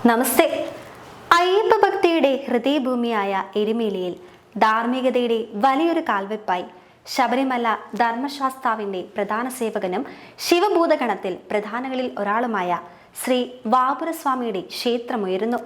നമസ്തേ. അയ്യപ്പ ഭക്തിയുടെ ഹൃദയഭൂമിയായ എരുമേലിയിൽ ധാർമ്മികതയുടെ വലിയൊരു കാൽവെപ്പായി ശബരിമല ധർമ്മശാസ്താവിൻ്റെ പ്രധാന സേവകനും ശിവഭൂതഗണത്തിൽ പ്രധാനങ്ങളിൽ ഒരാളുമായ ശ്രീ വാപുരസ്വാമിയുടെ ക്ഷേത്രമുയരുന്നു.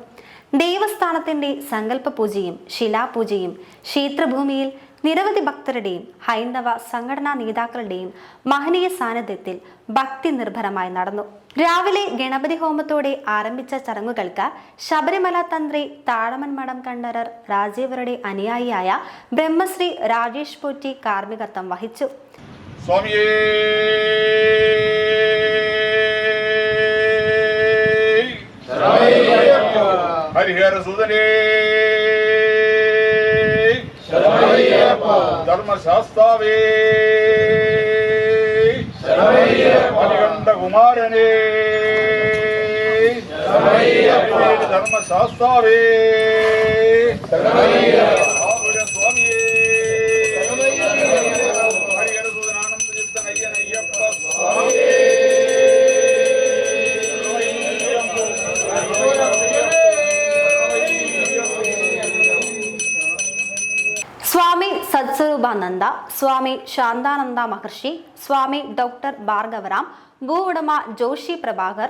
ദേവസ്ഥാനത്തിൻ്റെ സങ്കല്പ പൂജയും ശിലാപൂജയും ക്ഷേത്രഭൂമിയിൽ നിരവധി ഭക്തരുടെയും ഹൈന്ദവ സംഘടനാ നേതാക്കളുടെയും മഹനീയ സാന്നിധ്യത്തിൽ ഭക്തി നിർഭരമായി നടന്നു. രാവിലെ ഗണപതി ഹോമത്തോടെ ആരംഭിച്ച ചടങ്ങുകൾക്ക് ശബരിമല തന്ത്രി താഴമൺ മഠം കണ്ഠരർ രാജീവരുടെ അനുയായിയായ ബ്രഹ്മശ്രീ രാജേഷ് പോറ്റി കാർമ്മികത്വം വഹിച്ചു. ധർമ്മശാസ്താവേ മണികണ്ഠകുമാരനേ ധർമ്മശാസ്താവേ വാപുരസ്വാമിയേ ഹരിഹരസുതനാനന്ദചിത്തനയ്യനയ്യപ്പ സ്വാമിയേ സ്വാമി സത്സ്വരൂപാനന്ദ, സ്വാമി ശാന്താനന്ദ മഹർഷി, സ്വാമി ഡോക്ടർ ഭാർഗവറാം, ഭൂ ഉടമ ജോഷി പ്രഭാകർ,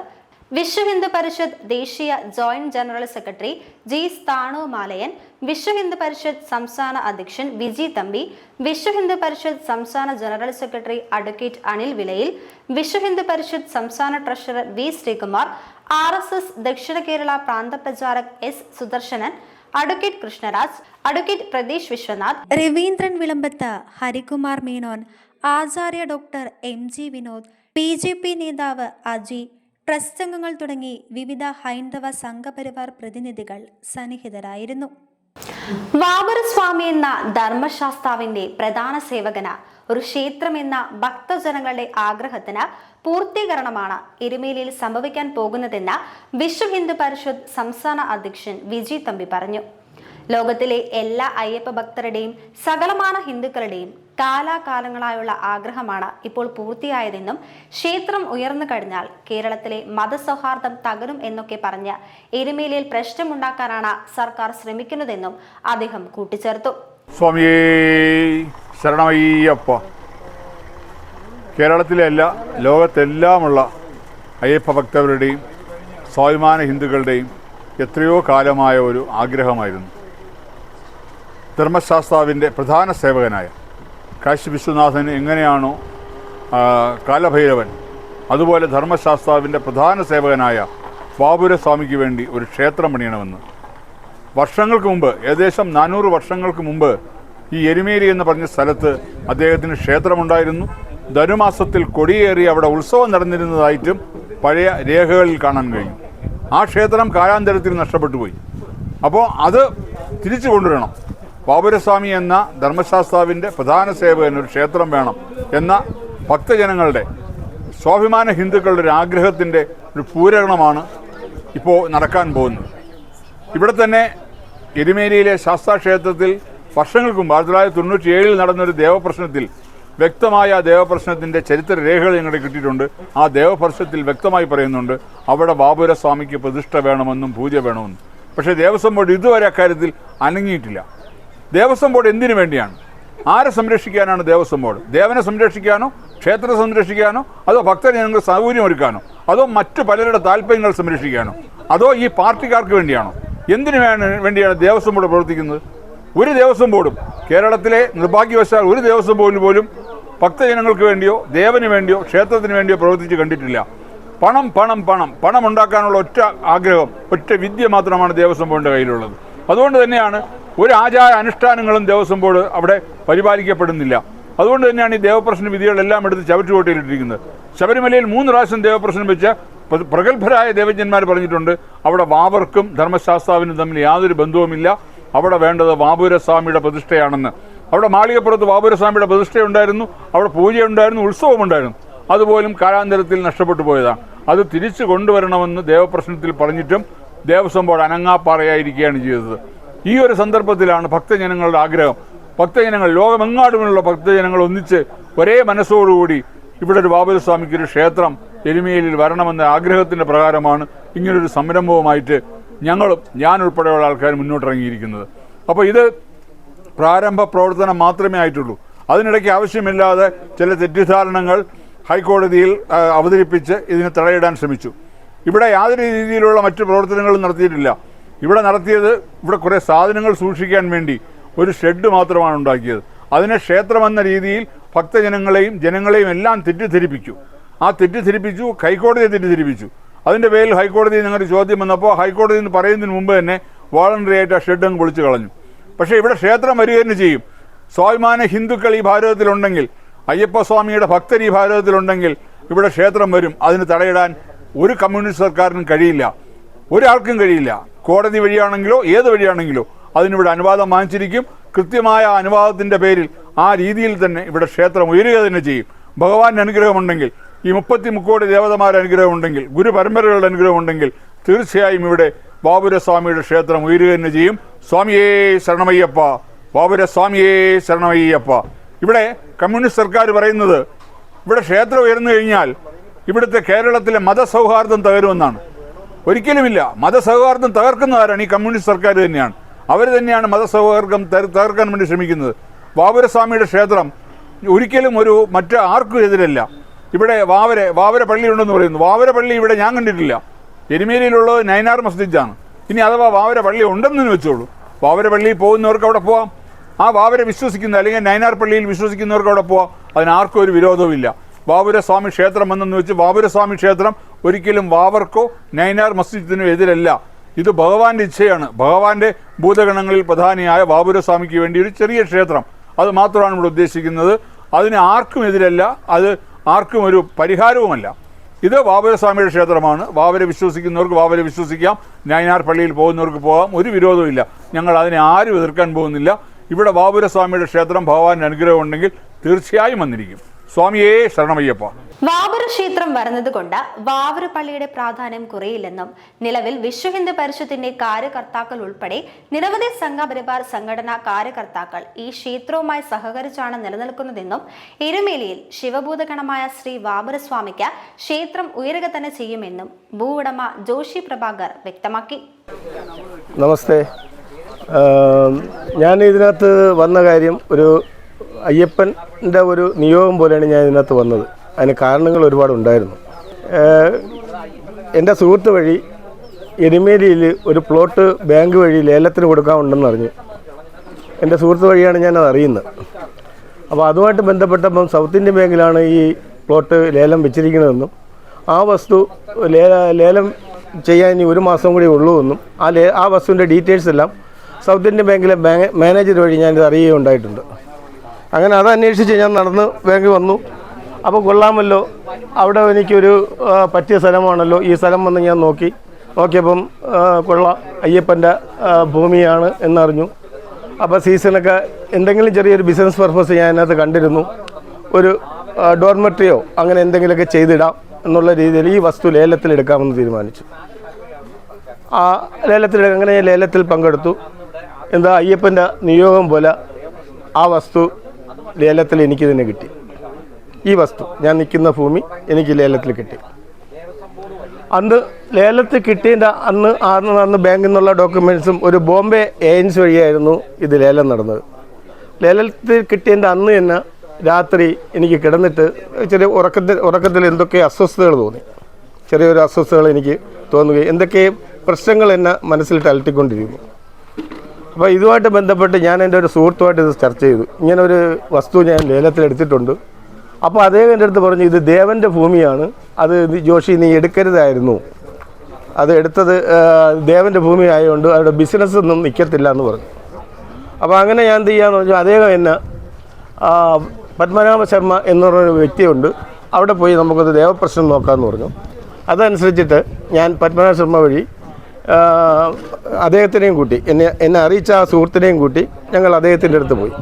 വിശ്വ ഹിന്ദു പരിഷത്ത് ദേശീയ joint general secretary G സ്ഥാണുമാലയൻ, Vishwa Hindu Parishad സംസ്ഥാന അധ്യക്ഷൻ വിജി തമ്പി, വിശ്വ ഹിന്ദു പരിഷത്ത് സംസ്ഥാന ജനറൽ സെക്രട്ടറി അഡ്വക്കേറ്റ് അനിൽ വിലയിൽ, വിശ്വ ഹിന്ദു പരിഷത്ത് സംസ്ഥാന ട്രഷറർ വി ശ്രീകുമാർ, RSS ദക്ഷിണ കേരള പ്രാന്ത പ്രചാരക് S Sudarsanan, advocate Krishnaraj, advocate Prateesh Viswanath, Raveendran Vilambath, Harikumar Menon, ആചാര്യ ഡോക്ടർ MG വിനോദ്, BJP നേതാവ് അജി, ട്രസ്റ്റ് അംഗങ്ങൾ തുടങ്ങി വിവിധ ഹൈന്ദവ സംഘപരിവാർ പ്രതിനിധികൾ സന്നിഹിതരായിരുന്നു. വാപുരസ്വാമി എന്ന ധർമ്മശാസ്താവിന്റെ പ്രധാന സേവകന ഒരു ക്ഷേത്രമെന്ന ഭക്തജനങ്ങളുടെ ആഗ്രഹത്തിന് പൂർത്തീകരണമാണ് എരുമേലിയിൽ സംഭവിക്കാൻ പോകുന്നതെന്ന് വിശ്വ ഹിന്ദു പരിഷത്ത് സംസ്ഥാന അധ്യക്ഷൻ വിജി തമ്പി പറഞ്ഞു. ലോകത്തിലെ എല്ലാ അയ്യപ്പ ഭക്തരുടെയും സകലമാന ഹിന്ദുക്കളുടെയും കാലാകാലങ്ങളായുള്ള ആഗ്രഹമാണ് ഇപ്പോൾ പൂർത്തിയായതെന്നും ക്ഷേത്രം ഉയർന്നു കഴിഞ്ഞാൽ കേരളത്തിലെ മതസൗഹാർദ്ദം തകരും എന്നൊക്കെ പറഞ്ഞ് എരുമേലിയിൽ പ്രശ്നമുണ്ടാക്കാനാണ് സർക്കാർ ശ്രമിക്കുന്നതെന്നും അദ്ദേഹം കൂട്ടിച്ചേർത്തു. സ്വാമിയേ ശരണമയ്യപ്പ. കേരളത്തിലെ ലോകത്തെല്ലാമുള്ള അയ്യപ്പ ഭക്തരുടെയും സ്വാഭിമാന ഹിന്ദുക്കളുടെയും എത്രയോ കാലമായ ഒരു ആഗ്രഹമായിരുന്നു ധർമ്മശാസ്താവിൻ്റെ പ്രധാന സേവകനായ കാശി വിശ്വനാഥൻ എങ്ങനെയാണോ കാലഭൈരവൻ, അതുപോലെ ധർമ്മശാസ്താവിൻ്റെ പ്രധാന സേവകനായ വാപുരസ്വാമിക്ക് വേണ്ടി ഒരു ക്ഷേത്രം പണിയണമെന്ന് വർഷങ്ങൾക്ക് മുമ്പ്, ഏകദേശം 400 വർഷങ്ങൾക്ക് മുമ്പ് ഈ എരുമേലി എന്ന് പറഞ്ഞ സ്ഥലത്ത് അദ്ദേഹത്തിന് ക്ഷേത്രമുണ്ടായിരുന്നു. ധനുമാസത്തിൽ കൊടിയേറി അവിടെ ഉത്സവം നടന്നിരുന്നതായിട്ടും പഴയ രേഖകളിൽ കാണാൻ കഴിഞ്ഞു. ആ ക്ഷേത്രം കാലാന്തരത്തിൽ നഷ്ടപ്പെട്ടു പോയി. അപ്പോൾ അത് തിരിച്ചു കൊണ്ടുവരണം. വാപുരസ്വാമി എന്ന ധർമ്മശാസ്താവിൻ്റെ പ്രധാന സേവകൻ ഒരു ക്ഷേത്രം വേണം എന്ന ഭക്തജനങ്ങളുടെ സ്വാഭിമാന ഹിന്ദുക്കളുടെ ഒരു ആഗ്രഹത്തിൻ്റെ ഒരു പൂരണമാണ് ഇപ്പോൾ നടക്കാൻ പോകുന്നത്. ഇവിടെ തന്നെ എരുമേലിയിലെ ശാസ്താക്ഷേത്രത്തിൽ വർഷങ്ങൾക്ക് മുമ്പ് 1997 നടന്നൊരു ദേവപ്രശ്നത്തിൽ വ്യക്തമായ ദേവപ്രശ്നത്തിൻ്റെ ചരിത്ര രേഖകൾ ഞങ്ങളുടെ കിട്ടിയിട്ടുണ്ട്. ആ ദേവപ്രശ്നത്തിൽ വ്യക്തമായി പറയുന്നുണ്ട് അവിടെ വാപുരസ്വാമിക്ക് പ്രതിഷ്ഠ വേണമെന്നും പൂജ വേണമെന്നും. പക്ഷേ ദേവസ്വം ബോർഡ് ഇതുവരെ അക്കാര്യത്തിൽ അനങ്ങിയിട്ടില്ല. ദേവസ്വം ബോർഡ് എന്തിനു വേണ്ടിയാണ്? ആരെ സംരക്ഷിക്കാനാണ് ദേവസ്വം ബോർഡ്? ദേവനെ സംരക്ഷിക്കാനോ, ക്ഷേത്രത്തെ സംരക്ഷിക്കാനോ, അതോ ഭക്തജനങ്ങൾക്ക് സൗകര്യമൊരുക്കാനോ, അതോ മറ്റു പലരുടെ താല്പര്യങ്ങൾ സംരക്ഷിക്കാനോ, അതോ ഈ പാർട്ടിക്കാർക്ക് വേണ്ടിയാണോ? എന്തിനു വേണ്ടിയാണ് ദേവസ്വം ബോർഡ് പ്രവർത്തിക്കുന്നത്? ഒരു ദേവസ്വം ബോർഡും കേരളത്തിലെ നിർഭാഗ്യവശാൽ ഒരു ദേവസ്വം ബോർഡ് പോലും ഭക്തജനങ്ങൾക്ക് വേണ്ടിയോ ദേവന് വേണ്ടിയോ ക്ഷേത്രത്തിന് വേണ്ടിയോ പ്രവർത്തിച്ച് കണ്ടിട്ടില്ല. പണം പണം പണം പണം ഉണ്ടാക്കാനുള്ള ഒറ്റ ആഗ്രഹം, ഒറ്റ വിദ്യ മാത്രമാണ് ദേവസ്വം ബോർഡിൻ്റെ കയ്യിലുള്ളത്. അതുകൊണ്ട് തന്നെയാണ് ഒരു ആചാര അനുഷ്ഠാനങ്ങളും ദേവസ്വം ബോർഡ് അവിടെ പരിപാലിക്കപ്പെടുന്നില്ല. അതുകൊണ്ട് തന്നെയാണ് ഈ ദേവപ്രശ്ന വിധികളെല്ലാം എടുത്ത് ചവറ്റുകൊട്ടയിലിട്ടിരിക്കുന്നത്. ശബരിമലയിൽ 3 പ്രാവശ്യം ദേവപ്രശ്നം വെച്ച പ്രഗത്ഭരായ ദേവജ്ഞന്മാർ പറഞ്ഞിട്ടുണ്ട് അവിടെ വാവർക്കും ധർമ്മശാസ്താവിനും തമ്മിൽ യാതൊരു ബന്ധവുമില്ല, അവിടെ വേണ്ടത് വാപുരസ്വാമിയുടെ പ്രതിഷ്ഠയാണെന്ന്. അവിടെ മാളികപ്പുറത്ത് വാപുരസ്വാമിയുടെ പ്രതിഷ്ഠയുണ്ടായിരുന്നു, അവിടെ പൂജയുണ്ടായിരുന്നു, ഉത്സവമുണ്ടായിരുന്നു. അതുപോലും കാലാന്തരത്തിൽ നഷ്ടപ്പെട്ടു പോയതാണ്. അത് തിരിച്ചു കൊണ്ടുവരണമെന്ന് ദേവപ്രശ്നത്തിൽ പറഞ്ഞിട്ടും ദേവസ്വം ബോർഡ് അനങ്ങാപ്പാറയായിരിക്കുകയാണ് ചെയ്തത്. ഈ ഒരു സന്ദർഭത്തിലാണ് ഭക്തജനങ്ങളുടെ ആഗ്രഹം. ഭക്തജനങ്ങൾ, ലോകമെങ്ങാടുമുള്ള ഭക്തജനങ്ങൾ ഒന്നിച്ച് ഒരേ മനസ്സോടുകൂടി ഇവിടെ ഒരു വാപുരസ്വാമിക്കൊരു ക്ഷേത്രം എരുമേലിയിൽ വരണമെന്ന ആഗ്രഹത്തിൻ്റെ പ്രകാരമാണ് ഇങ്ങനൊരു സംരംഭവുമായിട്ട് ഞാൻ ഉൾപ്പെടെയുള്ള ആൾക്കാർ മുന്നോട്ടിറങ്ങിയിരിക്കുന്നത്. അപ്പോൾ ഇത് പ്രാരംഭ പ്രവർത്തനം മാത്രമേ ആയിട്ടുള്ളൂ. അതിനിടയ്ക്ക് ആവശ്യമില്ലാതെ ചില തെറ്റിദ്ധാരണകൾ ഹൈക്കോടതിയിൽ അവതരിപ്പിച്ച് ഇതിന് തടയിടാൻ ശ്രമിച്ചു. ഇവിടെ യാതൊരു രീതിയിലുള്ള മറ്റു പ്രവർത്തനങ്ങളും നടത്തിയിട്ടില്ല. ഇവിടെ നടത്തിയത്, ഇവിടെ കുറേ സാധനങ്ങൾ സൂക്ഷിക്കാൻ വേണ്ടി ഒരു ഷെഡ് മാത്രമാണ് ഉണ്ടാക്കിയത്. അതിനെ ക്ഷേത്രമെന്ന രീതിയിൽ ജനങ്ങളെയും എല്ലാം തെറ്റിദ്ധരിപ്പിച്ചു. ഹൈക്കോടതിയെ തെറ്റിദ്ധരിപ്പിച്ചു. അതിൻ്റെ പേരിൽ ഹൈക്കോടതിയിൽ ഞങ്ങളുടെ ചോദ്യം വന്നപ്പോൾ ഹൈക്കോടതി എന്ന് പറയുന്നതിന് മുമ്പ് തന്നെ വോളണ്ടറി ആയിട്ട് ആ ഷെഡ് അങ്ങ് പൊളിച്ചു കളഞ്ഞു. പക്ഷേ ഇവിടെ ക്ഷേത്രം വരിക തന്നെ ചെയ്യും. സ്വാഭിമാന ഹിന്ദുക്കൾ ഈ ഭാരതത്തിലുണ്ടെങ്കിൽ, അയ്യപ്പസ്വാമിയുടെ ഭക്തർ ഈ ഭാരതത്തിലുണ്ടെങ്കിൽ ഇവിടെ ക്ഷേത്രം വരും. അതിന് തടയിടാൻ ഒരു കമ്മ്യൂണിസ്റ്റ് സർക്കാരിനും കഴിയില്ല, ഒരാൾക്കും കഴിയില്ല. കോടതി വഴിയാണെങ്കിലോ ഏത് വഴിയാണെങ്കിലോ അതിനിവിടെ അനുവാദം വാങ്ങിച്ചിരിക്കും. കൃത്യമായ അനുവാദത്തിൻ്റെ പേരിൽ ആ രീതിയിൽ തന്നെ ഇവിടെ ക്ഷേത്രം ഉയരുക തന്നെ ചെയ്യും. ഭഗവാന്റെ അനുഗ്രഹമുണ്ടെങ്കിൽ, ഈ 33 കോടി ദേവതമാരുടെ അനുഗ്രഹമുണ്ടെങ്കിൽ, ഗുരുപരമ്പരകളുടെ അനുഗ്രഹമുണ്ടെങ്കിൽ തീർച്ചയായും ഇവിടെ ബാബുരസ്വാമിയുടെ ക്ഷേത്രം ഉയരുക തന്നെ ചെയ്യും. സ്വാമിയേ ശരണമയ്യപ്പ, ബാബുരസ്വാമിയേ ശരണമയ്യപ്പ. ഇവിടെ കമ്മ്യൂണിസ്റ്റ് സർക്കാർ പറയുന്നത് ഇവിടെ ക്ഷേത്രം ഉയർന്നു കഴിഞ്ഞാൽ ഇവിടുത്തെ കേരളത്തിലെ മതസൗഹാർദ്ദം തകരുമെന്നാണ്. ഒരിക്കലുമില്ല. മതസൗഹാർദ്ദം തകർക്കുന്നവരാണ് ഈ കമ്മ്യൂണിസ്റ്റ് സർക്കാർ തന്നെയാണ്. അവർ തന്നെയാണ് മതസൗഹാർദ്ദം തകർക്കാൻ വേണ്ടി ശ്രമിക്കുന്നത്. ബാബുരസ്വാമിയുടെ ക്ഷേത്രം ഒരിക്കലും മറ്റ് ആർക്കും എതിരല്ല. ഇവിടെ വാവര പള്ളിയുണ്ടെന്ന് പറയുന്നു. വാവര പള്ളി ഇവിടെ ഞാൻ കണ്ടിട്ടില്ല. എരുമേലിയിലുള്ളത് നൈനാർ മസ്ജിദാണ്. ഇനി അഥവാ വാവര പള്ളി ഉണ്ടെന്ന് വെച്ചോളൂ, വാവര പള്ളിയിൽ പോകുന്നവർക്ക് അവിടെ പോവാം. ആ വാവരെ വിശ്വസിക്കുന്ന അല്ലെങ്കിൽ നൈനാർ പള്ളിയിൽ വിശ്വസിക്കുന്നവർക്ക് അവിടെ പോവാം. അതിനാർക്കും ഒരു വിരോധവുമില്ല. ബാബുരസ്വാമി ക്ഷേത്രം എന്നെന്ന് വെച്ച് ബാബുരസ്വാമി ക്ഷേത്രം ഒരിക്കലും വാവർക്കോ നൈനാർ മസ്ജിദിനോ എതിരല്ല. ഇത് ഭഗവാന്റെ ഇച്ഛയാണ്. ഭഗവാന്റെ ഭൂതഗണങ്ങളിൽ പ്രധാനിയായ ബാബുരസ്വാമിക്ക് വേണ്ടി ഒരു ചെറിയ ക്ഷേത്രം, അത് മാത്രമാണ് ഇവിടെ ഉദ്ദേശിക്കുന്നത്. അതിന് ആർക്കും എതിരല്ല, അത് ആർക്കും ഒരു പരിഹാരവുമല്ല. ഇത് ബാബുരസ്വാമിയുടെ ക്ഷേത്രമാണ്. വാവരെ വിശ്വസിക്കുന്നവർക്ക് വാവരെ വിശ്വസിക്കാം, നൈനാർ പള്ളിയിൽ പോകുന്നവർക്ക് പോകാം, ഒരു വിരോധമില്ല. ഞങ്ങൾ അതിനെ ആരും എതിർക്കാൻ പോകുന്നില്ല. ഇവിടെ ബാബുരസ്വാമിയുടെ ക്ഷേത്രം ഭഗവാന്റെ അനുഗ്രഹം ഉണ്ടെങ്കിൽ തീർച്ചയായും വന്നിരിക്കും. സ്വാമിയേ ശരണമയ്യപ്പ. വാവൂർ ക്ഷേത്രം വരുന്നത് കൊണ്ട് വാവൂർ പള്ളിയുടെ പ്രാധാന്യം കുറയില്ലെന്നും നിലവിൽ വിശ്വ ഹിന്ദു പരിഷത്തിന്റെ കാര്യകർത്താക്കൾ ഉൾപ്പെടെ നിരവധി സംഘപരിവാർ സംഘടനാ കാര്യകർത്താക്കൾ ഈ ക്ഷേത്രവുമായി സഹകരിച്ചാണ് നിലനിൽക്കുന്നതെന്നും എരുമേലിയിൽ ശിവഭൂതഗണമായ ശ്രീ വാവൂരസ്വാമിക്ക് ക്ഷേത്രം ഉയരുക തന്നെ ചെയ്യുമെന്നും ഭൂവുടമ ജോഷി പ്രഭാകർ വ്യക്തമാക്കി. നമസ്തേ. ഞാൻ ഇതിനകത്ത് വന്ന കാര്യം ഒരു അയ്യപ്പൻ്റെ ഒരു നിയോഗം പോലെയാണ് ഞാൻ ഇതിനകത്ത് വന്നത്. അതിന് കാരണങ്ങൾ ഒരുപാടുണ്ടായിരുന്നു. എൻ്റെ സുഹൃത്ത് വഴി എരുമേലിയിൽ ഒരു പ്ലോട്ട് ബാങ്ക് വഴി ലേലത്തിന് കൊടുക്കാനുണ്ടെന്ന് അറിഞ്ഞു. എൻ്റെ സുഹൃത്ത് വഴിയാണ് ഞാനത് അറിയുന്നത്. അപ്പോൾ അതുമായിട്ട് ബന്ധപ്പെട്ടപ്പം സൗത്ത് ഇന്ത്യൻ ബാങ്കിലാണ് ഈ പ്ലോട്ട് ലേലം വെച്ചിരിക്കുന്നതെന്നും ആ വസ്തു ലേലം ചെയ്യാൻ ഇനി 1 മാസം കൂടി ഉള്ളൂ എന്നും ആ വസ്തുവിൻ്റെ ഡീറ്റെയിൽസ് എല്ലാം സൗത്ത് ഇന്ത്യൻ ബാങ്കിലെ മാനേജർ വഴി ഞാനിത് അറിയുകയുണ്ടായിട്ടുണ്ട്. അങ്ങനെ അത് അന്വേഷിച്ച് ഞാൻ നടന്ന് ബാങ്കിൽ വന്നു. അപ്പോൾ കൊള്ളാമല്ലോ, അവിടെ എനിക്കൊരു പറ്റിയ സ്ഥലമാണല്ലോ, ഈ സ്ഥലം വന്ന് ഞാൻ നോക്കിയപ്പം കൊള്ളാം, അയ്യപ്പൻ്റെ ഭൂമിയാണ് എന്നറിഞ്ഞു. അപ്പോൾ സീസണൊക്കെ എന്തെങ്കിലും ചെറിയൊരു ബിസിനസ് പർപ്പസ് ഞാൻ അതിനകത്ത് കണ്ടിരുന്നു. ഒരു ഡോർമെട്രിയോ അങ്ങനെ എന്തെങ്കിലുമൊക്കെ ചെയ്തിടാം എന്നുള്ള രീതിയിൽ ഈ വസ്തു ലേലത്തിലെടുക്കാമെന്ന് തീരുമാനിച്ചു. ആ അങ്ങനെ ലേലത്തിൽ പങ്കെടുത്തു. എന്താ അയ്യപ്പൻ്റെ നിയോഗം പോലെ ആ വസ്തു ലേലത്തിൽ എനിക്ക് തന്നെ കിട്ടി. ഈ വസ്തു ഞാൻ നിൽക്കുന്ന ഭൂമി എനിക്ക് ലേലത്തിൽ കിട്ടി. അന്ന് ലേലത്തിൽ കിട്ടിയതിൻ്റെ അന്ന് ബാങ്കിൽ നിന്നുള്ള ഡോക്യുമെൻറ്റ്സും ഒരു ബോംബെ ഏജൻസി വഴിയായിരുന്നു ഇത് ലേലം നടന്നത്. ലേലത്തിൽ കിട്ടിയതിൻ്റെ അന്ന് തന്നെ രാത്രി എനിക്ക് കിടന്നിട്ട് ചെറിയ ഉറക്കത്തിൽ എന്തൊക്കെ അസ്വസ്ഥതകൾ തോന്നി. ചെറിയൊരു അസ്വസ്ഥതകൾ എനിക്ക് തോന്നുകയും എന്തൊക്കെ പ്രശ്നങ്ങൾ എന്നെ മനസ്സിലിട്ട് അലട്ടിക്കൊണ്ടിരിക്കുന്നു. അപ്പോൾ ഇതുമായിട്ട് ബന്ധപ്പെട്ട് ഞാൻ എൻ്റെ ഒരു സുഹൃത്തുമായിട്ട് ഇത് ചർച്ച ചെയ്തു. ഇങ്ങനൊരു വസ്തു ഞാൻ ലേലത്തിലെടുത്തിട്ടുണ്ട്. അപ്പോൾ അദ്ദേഹം എൻ്റെ അടുത്ത് പറഞ്ഞു, ഇത് ദേവൻ്റെ ഭൂമിയാണ്, അത് ജോഷി നീ എടുക്കരുതായിരുന്നു, അത് എടുത്തത് ദേവൻ്റെ ഭൂമി ആയതുകൊണ്ട് അവിടെ ബിസിനസ് ഒന്നും നിൽക്കത്തില്ല എന്ന് പറഞ്ഞു. അപ്പോൾ അങ്ങനെ ഞാൻ എന്ത് ചെയ്യാമെന്ന് പറഞ്ഞു, അദ്ദേഹം എന്നെ പത്മനാഭ ശർമ്മ എന്ന് പറഞ്ഞൊരു വ്യക്തിയുണ്ട്, അവിടെ പോയി നമുക്കത് ദേവപ്രശ്നം നോക്കാമെന്ന് പറഞ്ഞു. അതനുസരിച്ചിട്ട് ഞാൻ പത്മനാഭ ശർമ്മ വഴി അദ്ദേഹത്തിനെയും കൂട്ടി എന്നെ അറിയിച്ച ആ സുഹൃത്തിനെയും കൂട്ടി ഞങ്ങൾ അദ്ദേഹത്തിൻ്റെ അടുത്ത് പോയി.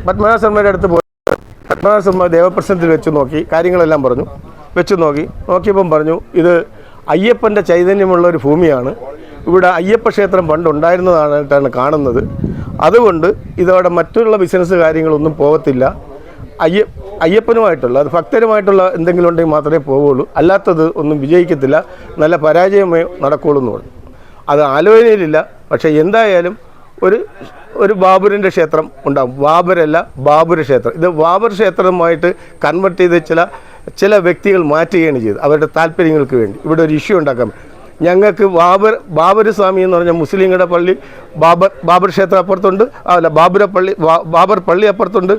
പത്മനാഭ ശർമ്മയുടെ അടുത്ത് പോയി പത്മനാഭ ശർമ്മ ദേവപ്രശ്നത്തിൽ വെച്ച് നോക്കി, കാര്യങ്ങളെല്ലാം പറഞ്ഞു. നോക്കിയപ്പം പറഞ്ഞു, ഇത് അയ്യപ്പൻ്റെ ചൈതന്യമുള്ള ഒരു ഭൂമിയാണ്, ഇവിടെ അയ്യപ്പ ക്ഷേത്രം പണ്ടുണ്ടായിരുന്നതായിട്ടാണ് കാണുന്നത്, അതുകൊണ്ട് ഇതോടെ മറ്റുള്ള ബിസിനസ് കാര്യങ്ങളൊന്നും പോകത്തില്ല, അയ്യപ്പനുമായിട്ടുള്ള അത് ഭക്തരുമായിട്ടുള്ള എന്തെങ്കിലും ഉണ്ടെങ്കിൽ മാത്രമേ പോവുള്ളൂ, അല്ലാത്തത് ഒന്നും വിജയിക്കത്തില്ല, നല്ല പരാജയമേ നടക്കുകയുള്ളൂ എന്ന് പറഞ്ഞു. അത് ആലോചനയിലില്ല. പക്ഷേ എന്തായാലും ഒരു ബാബറിൻ്റെ ക്ഷേത്രം ഉണ്ടാകും. ബാബരല്ല, ബാബുര ക്ഷേത്രം. ഇത് ബാബർ ക്ഷേത്രമായിട്ട് കൺവെർട്ട് ചെയ്ത് ചില വ്യക്തികൾ മാറ്റുകയാണ് ചെയ്തത് അവരുടെ താല്പര്യങ്ങൾക്ക് വേണ്ടി. ഇവിടെ ഒരു ഇഷ്യൂ ഉണ്ടാക്കാൻ ഞങ്ങൾക്ക് ബാബർ സ്വാമി എന്ന് പറഞ്ഞ മുസ്ലിങ്ങളുടെ പള്ളി, ബാബർ ക്ഷേത്രം അപ്പുറത്തുണ്ട്, അല്ല ബാബർ പള്ളി അപ്പുറത്തുണ്ട്.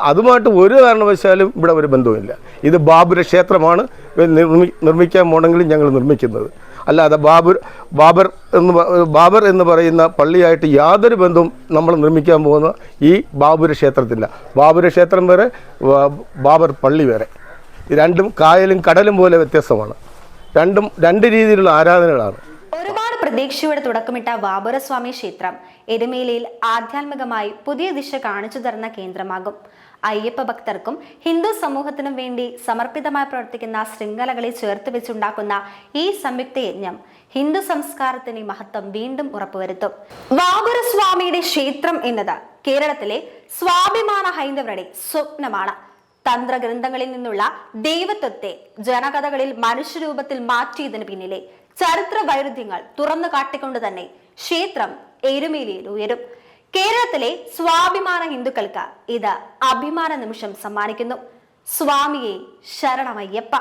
അതുമായിട്ട് ഒരു കാരണവശാലും ഇവിടെ ഒരു ബന്ധവുമില്ല. ഇത് ബാബുര ക്ഷേത്രമാണ് നിർമ്മിക്കാൻ പോകണമെങ്കിലും ഞങ്ങൾ നിർമ്മിക്കുന്നത്. അല്ലാതെ ബാബർ എന്ന് പറയുന്ന പള്ളിയായിട്ട് യാതൊരു ബന്ധവും നമ്മൾ നിർമ്മിക്കാൻ പോകുന്ന ഈ ബാബുര ക്ഷേത്രത്തില്ല. ബാബുര ക്ഷേത്രം വേറെ, ബാബർ പള്ളി വേറെ. രണ്ടും കായലും കടലും പോലെ വ്യത്യസ്തമാണ്. രണ്ട് രീതിയിലുള്ള ആരാധനകളാണ്. ഒരുപാട് പ്രതീക്ഷയോടെ തുടക്കമിട്ട ബാബുരസ്വാമി ക്ഷേത്രം എരുമേലിയിൽ ആധ്യാത്മികമായി പുതിയ ദിശ കാണിച്ചു തരുന്ന കേന്ദ്രമാകും. അയ്യപ്പ ഭക്തർക്കും ഹിന്ദു സമൂഹത്തിനും വേണ്ടി സമർപ്പിതമായി പ്രവർത്തിക്കുന്ന ശൃംഖലകളെ ചേർത്ത് വെച്ചുണ്ടാക്കുന്ന ഈ സംയുക്ത യജ്ഞം ഹിന്ദു സംസ്കാരത്തിന് മഹത്വം വീണ്ടും ഉറപ്പുവരുത്തും. ബാബുരസ്വാമിയുടെ ക്ഷേത്രം എന്നത് കേരളത്തിലെ സ്വാഭിമാന ഹൈന്ദവരുടെ സ്വപ്നമാണ്. തന്ത്രഗ്രന്ഥങ്ങളിൽ നിന്നുള്ള ദൈവത്വത്തെ ജനകഥകളിൽ മനുഷ്യരൂപത്തിൽ മാറ്റിയതിന് പിന്നിലെ ചരിത്ര വൈരുദ്ധ്യങ്ങൾ തുറന്നു കാട്ടിക്കൊണ്ട് തന്നെ ക്ഷേത്രം എരുമേലിയിൽ ഉയരും. കേരളത്തിലെ സ്വാഭിമാന ഹിന്ദുക്കൾക്ക് ഇത് അഭിമാന നിമിഷം സമ്മാനിക്കുന്നു. സ്വാമിയെ ശരണമയ്യപ്പ.